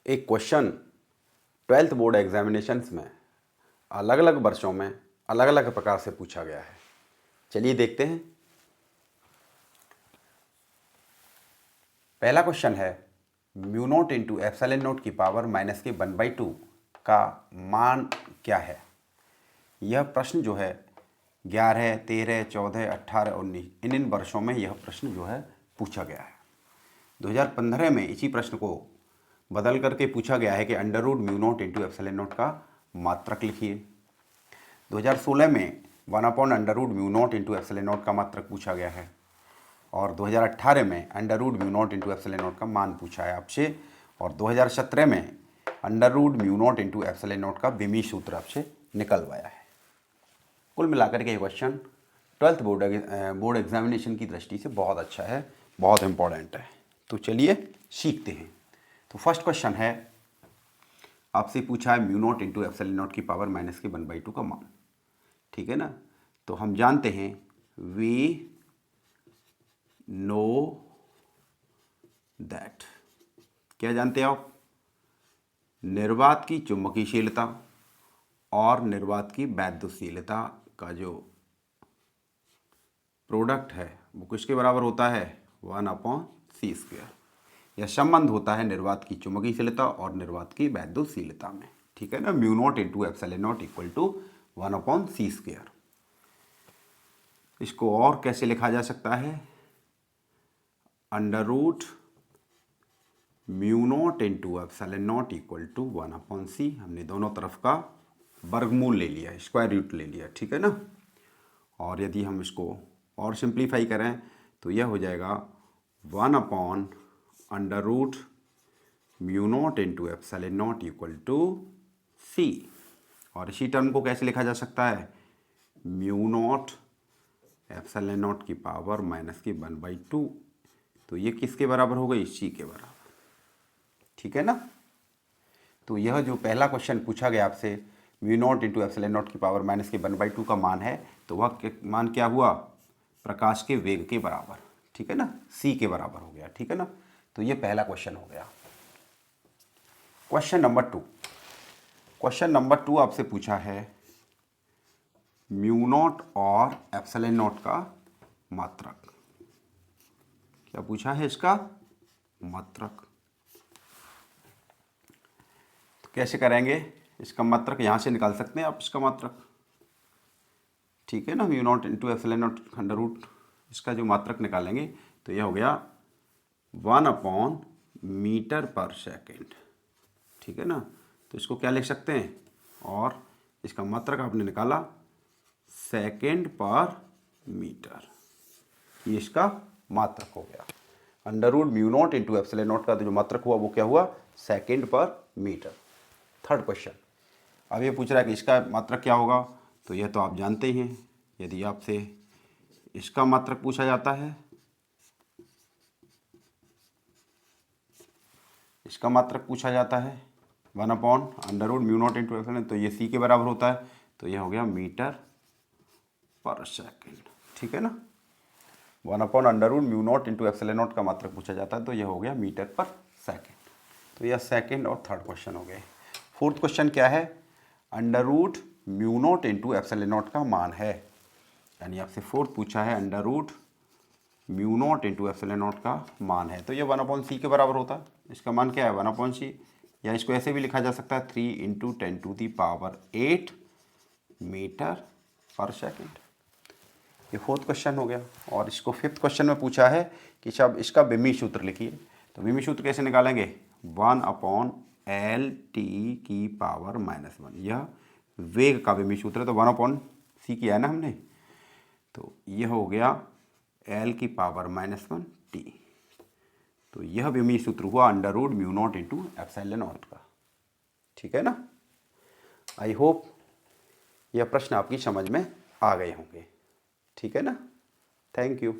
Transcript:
एक question 12th board examinations में अलग अलग वर्षों में अलग अलग प्रकार से पूछा गया है। चलिए देखते हैं। पहला क्वेश्चन है mu naught into epsilon note की पावर माइनस के 1/2 का मान क्या है। यह प्रश्न जो है 11, 13, 14, 18, 19 इन वर्षों में यह प्रश्न जो है पूछा गया है। 2015 में इसी प्रश्न को बदल करके पूछा गया है कि under root mu naught into epsilon naught का मात्रक लिखिए। 2016 में 1 under root mu naught into epsilon naught का मात्रक पूछा गया है और 2018 में under root mu naught into epsilon naught का मान पूछा है आपसे और 2017 में under root mu naught into epsilon naught का विमी सूत्र आपसे निकलवाया है। कुल मिलाकर के ये क्वेश्चन 12th बोर्ड एग्जामिनेशन की दृष्टि से बहुत अच्छा है, बहुत इंपॉर्टेंट है। तो चलिए सीखते हैं। तो फर्स्ट क्वेश्चन है, आपसे पूछा है mu naught into epsilon note की पावर माइनस के 1/2 का मान। ठीक है ना। तो हम जानते हैं वी नो दैट, क्या जानते हैं आप, निर्वात की चुंबकीयशीलता और निर्वात की वैद्युतशीलता का जो प्रोडक्ट है वो किसके बराबर होता है, 1/c²। यह संबंध होता है निर्वात की चुंबकीयशीलता और निर्वात की वैद्युतशीलता में। ठीक है ना। Mu naught into epsilon naught equal to 1/c²। इसको और कैसे लिखा जा सकता है, under root mu naught into epsilon naught equal to 1/c। हमने दोनों तरफ का वर्गमूल ले लिया, स्क्वायर रूट ले लिया। ठीक है ना। और यदि हम इसको और सिंप्लीफाई करें तो यह हो जाएगा 1/अंडर root mu naught into epsilon naught equal to c। और इसी टर्म को कैसे लिखा जा सकता है, म्यू नोट एप्सिलॉन नोट की पावर माइनस की 1/2। तो ये किसके बराबर हो गई, c के बराबर। ठीक है ना। तो यह जो पहला क्वेश्चन पूछा गया आपसे mu naught into epsilon note की पावर माइनस के 1/2 का मान है, तो वह मान क्या हुआ, प्रकाश के वेग के बराबर। ठीक है ना, c के बराबर हो गया। ठीक है ना। तो ये पहला क्वेश्चन हो गया। क्वेश्चन नंबर 2 आपसे पूछा है म्यू नोट और एप्सिलॉन नोट का मात्रक। क्या पूछा है, इसका मात्रक। तो कैसे करेंगे, इसका मात्रक यहाँ से निकाल सकते हैं आप, इसका मात्रक। ठीक है ना। Mu naught into epsilon naught under root, इसका जो मात्रक निकालेंगे तो यह हो गया 1/मीटर/सेकेंड। ठीक है ना। तो इसको क्या लिख सकते हैं, और इसका मात्रक आपने निकाला सेकेंड/मीटर। ये इसका मात्रक हो गया। Under root mu naught into epsilon naught का जो मात्रक हुआ वो क्या हुआ, सेकेंड/मीटर। थर्ड क्वेश्चन, अब ये पूछ रहा है कि इसका मात्रक क्या होगा। तो यह तो आप जानते ही हैं, यदि आपसे इसका मात्रक पूछा जाता है, इसका मात्रक पूछा जाता है 1/अंडर root mu naught into epsilon, तो ये c के बराबर होता है। तो यह हो गया मीटर/सेकेंड। ठीक है ना। 1/अंडर root mu naught into epsilon naught का मात्रक पूछा जाता है, तो यह हो गया मीटर/सेकेंड। तो यह सेकेंड और थर्ड क्वेश्चन हो गए। फोर्थ क्वेश्चन क्या है, under root mu naught into epsilon naught का मान है। यानी आपसे फोर्थ पूछा है under root mu naught into epsilon naught का मान है, तो ये 1/c के बराबर होता है। इसका मान क्या है, 1/c। या इसको ऐसे भी लिखा जा सकता है 3 × 10⁸ मीटर/सेकेंड। ये फोर्थ क्वेश्चन हो गया। और इसको फिफ्थ क्वेश्चन में पूछा है कि सब इसका विमी सूत्र लिखिए। तो विमी सूत्र कैसे निकालेंगे, 1/L/t⁻⁻1। यह वेग का विमी सूत्र है, तो 1/c किया है ना हमने, तो यह हो गया L⁻⁻1t। तो यह विमी सूत्र हुआ under root mu naught into epsilon naught का। ठीक है ना। आई होप यह प्रश्न आपकी समझ में आ गए होंगे। ठीक है ना। Thank you.